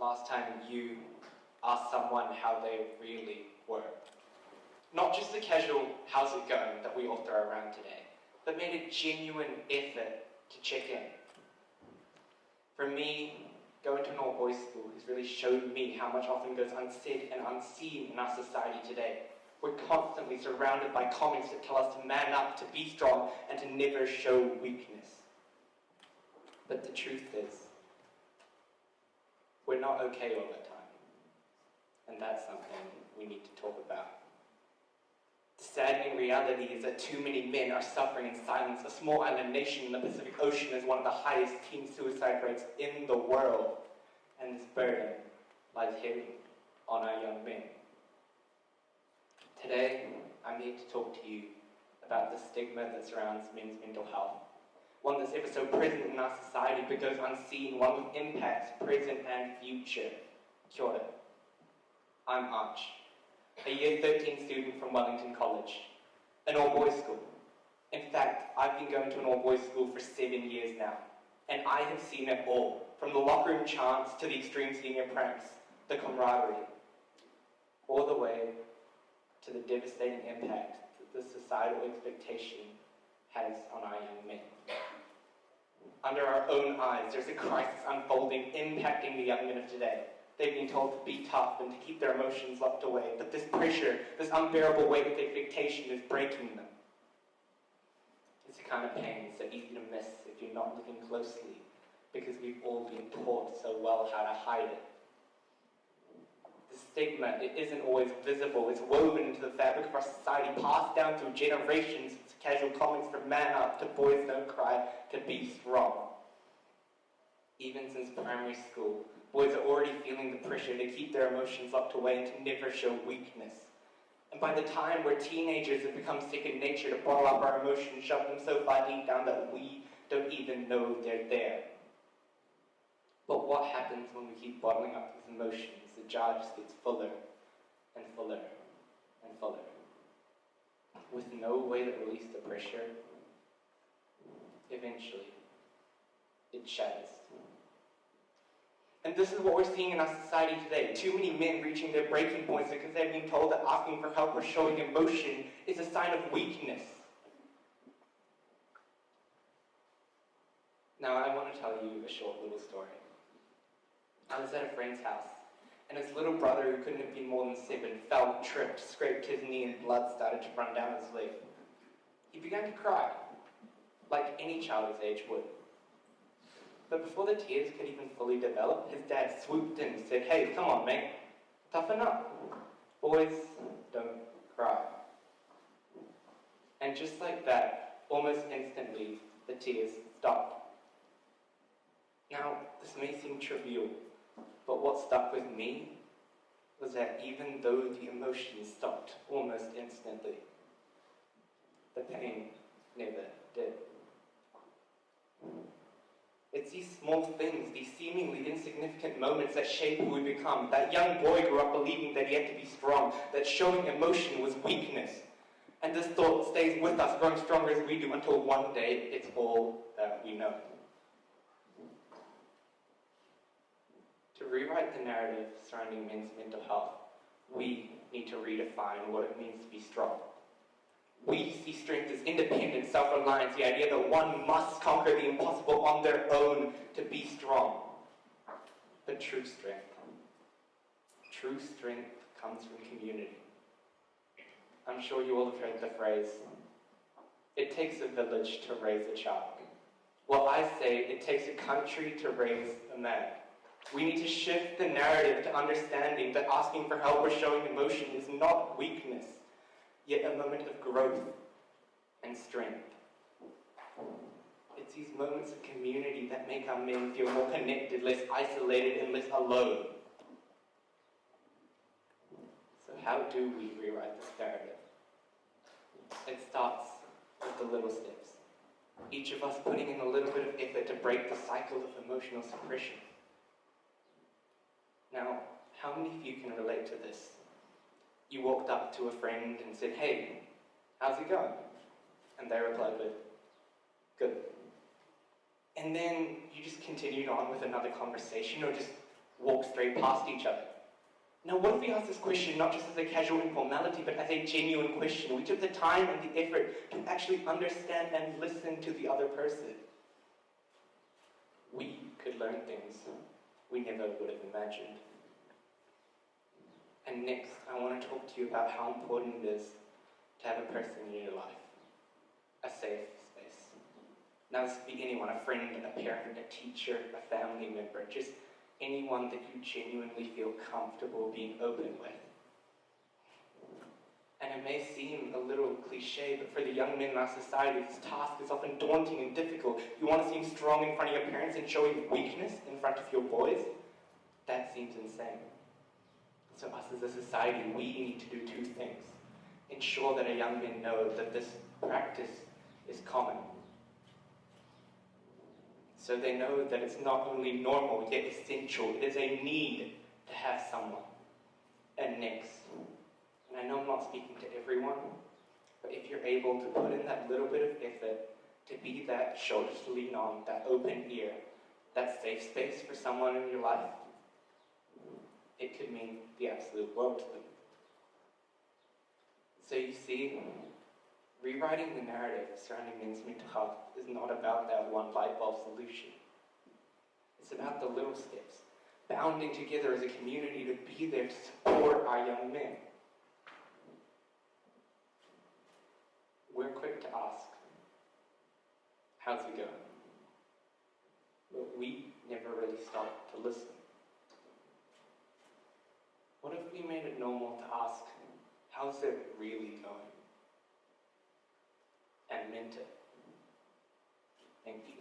last time you asked someone how they really were? Not just the casual, how's it going, that we all throw around today, but made a genuine effort to check in. For me, going to an all-boys school has really showed me how much often goes unsaid and unseen in our society today. We're constantly surrounded by comments that tell us to man up, to be strong, and to never show weakness. But the truth is, we're not okay all the time. And that's something we need to talk about. The saddening reality is that too many men are suffering in silence. A small island nation in the Pacific Ocean has one of the highest teen suicide rates in the world. And this burden lies heavy on our young men. Today, I'm here to talk to you about the stigma that surrounds men's mental health. One that's ever so present in our society but goes unseen, one with impacts present and future. Kia ora. I'm Ansh, a year 13 student from Wellington College, an all-boys school. In fact, I've been going to an all-boys school for 7 years now, and I have seen it all, from the locker room chants to the extreme senior pranks, the camaraderie, all the way to the devastating impact that this societal expectation has on our young men. Under our own eyes, there's a crisis unfolding, impacting the young men of today. They've been told to be tough and to keep their emotions locked away, but this pressure, this unbearable weight of expectation is breaking them. It's the kind of pain so easy to miss if you're not looking closely, because we've all been taught so well how to hide it. The stigma, it isn't always visible. It's woven into the fabric of our society, passed down through generations. It's casual comments from man up to boys don't cry to be strong. Even since primary school, boys are already feeling the pressure to keep their emotions locked away and to never show weakness. And by the time we're teenagers, it becomes second nature to bottle up our emotions, shove them so far deep down that we don't even know they're there. But what happens when we keep bottling up these emotions? The jar just gets fuller and fuller and fuller. With no way to release the pressure, eventually it shatters. And this is what we're seeing in our society today. Too many men reaching their breaking points because they've been told that asking for help or showing emotion is a sign of weakness. Now I want to tell you a short little story. I was at a friend's house, and his little brother, who couldn't have been more than 7, fell, tripped, scraped his knee, and blood started to run down his leg. He began to cry, like any child his age would. But before the tears could even fully develop, his dad swooped in and said, "Hey, come on, mate, toughen up. Boys don't cry." And just like that, almost instantly, the tears stopped. Now, this may seem trivial, but what stuck with me was that even though the emotions stopped almost instantly, the pain never did. It's these small things, these seemingly insignificant moments that shape who we become. That young boy grew up believing that he had to be strong, that showing emotion was weakness. And this thought stays with us, growing stronger as we do, until one day it's all that we know. To rewrite the narrative surrounding men's mental health, we need to redefine what it means to be strong. We see strength as independence, self-reliance, the idea that one must conquer the impossible on their own to be strong. But true strength comes from community. I'm sure you all have heard the phrase, "It takes a village to raise a child." Well, I say it takes a country to raise a man. We need to shift the narrative to understanding that asking for help or showing emotion is not weakness, yet a moment of growth and strength. It's these moments of community that make our men feel more connected, less isolated, and less alone. So how do we rewrite this narrative? It starts with the little steps. Each of us putting in a little bit of effort to break the cycle of emotional suppression. Now, how many of you can relate to this? You walked up to a friend and said, "Hey, how's it going?" And they replied with, "Good." And then you just continued on with another conversation, or just walk straight past each other. Now, what if we ask this question not just as a casual informality, but as a genuine question? We took the time and the effort to actually understand and listen to the other person. We could learn things we never would have imagined. And next, I want to talk to you about how important it is to have a person in your life, a safe space. Now, this could be anyone, a friend, a parent, a teacher, a family member, just anyone that you genuinely feel comfortable being open with. And it may seem a little cliche, but for the young men in our society, this task is often daunting and difficult. You want to seem strong in front of your parents and showing weakness in front of your boys? That seems insane. So us as a society, we need to do two things. Ensure that our young men know that this practice is common. So they know that it's not only normal, yet essential. It is a need to have someone. And next, and I know I'm not speaking to everyone, but if you're able to put in that little bit of effort to be that shoulder to lean on, that open ear, that safe space for someone in your life, it could mean the absolute world to them. So you see, rewriting the narrative surrounding men's mental health is not about that one light bulb solution. It's about the little steps, bounding together as a community to be there to support our young men. We're quick to ask, how's it going? But we never really stop to listen. What if we made it normal to ask, how's it really going? And meant it. Thank you.